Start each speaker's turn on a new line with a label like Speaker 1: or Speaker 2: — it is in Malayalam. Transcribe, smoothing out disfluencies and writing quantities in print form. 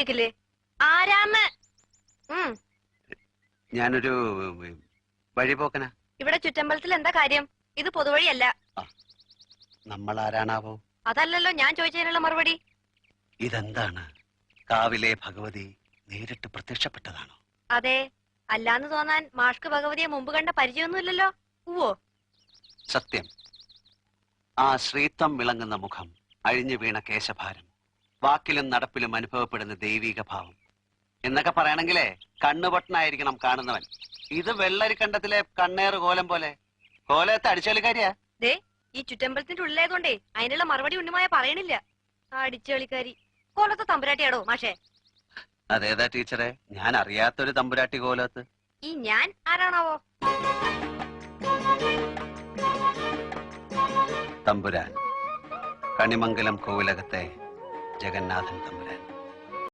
Speaker 1: കേക്കില്ലേ? ആരാന്ന്?
Speaker 2: ഞാനൊരു വഴിപോക്കനാ.
Speaker 1: ഇവിടെ ചുറ്റമ്പലത്തിൽ എന്താ കാര്യം? ഇത് പൊതുവഴിയല്ല.
Speaker 2: നമ്മൾ ആരാണാവോ?
Speaker 1: അതല്ലല്ലോ ഞാൻ ചോദിച്ചതിനുള്ള മറുപടി.
Speaker 2: ഇതെന്താണ്? കാവിലെ ഭഗവതി നേരിട്ട് പ്രത്യക്ഷപ്പെട്ടതാണോ?
Speaker 1: അതെ. അല്ലാന്ന് തോന്നാൻ മാഷ്ക്ക് ഭഗവതിയെ മുമ്പ് കണ്ട പരിചയമൊന്നുമില്ലല്ലോ. ഉവ്വോ?
Speaker 2: സത്യം. ആ ശ്രീത്വം വിളങ്ങുന്ന മുഖം, അഴിഞ്ഞു വീണ കേശഭാരം, വാക്കിലും നടപ്പിലും അനുഭവപ്പെടുന്ന ദൈവീക ഭാവം എന്നൊക്കെ പറയണെങ്കിലേ കണ്ണുപൊട്ടനായിരിക്കണം കാണുന്നവൻ. ഇത് വെള്ളരിക്കണ്ടത്തിലെ കണ്ണേറ് കോലം പോലെ. കോലത്തെ അടിച്ചളിക്കാരിയാ.
Speaker 1: ദേ, ഈ ചുറ്റമ്പലത്തിന്റെ ഉള്ളിലായതുകൊണ്ടേ അതിനുള്ള മറുപടി ഉണ്ണിമായ പറയണില്ല. അടിച്ചളിക്കാരി. കോലത്തെ തമ്പുരാട്ടിയാടോ മാഷേ?
Speaker 2: അതേതാ ടീച്ചറെ? ഞാൻ അറിയാത്തൊരു തമ്പുരാട്ടി കോലത്ത്.
Speaker 1: ഈ ഞാൻ ആരാണാവോ?
Speaker 2: തമ്പുരാൻ, കണിമംഗലം കോവിലകത്തെ ജഗന്നാഥൻ തമ്പുരാൻ.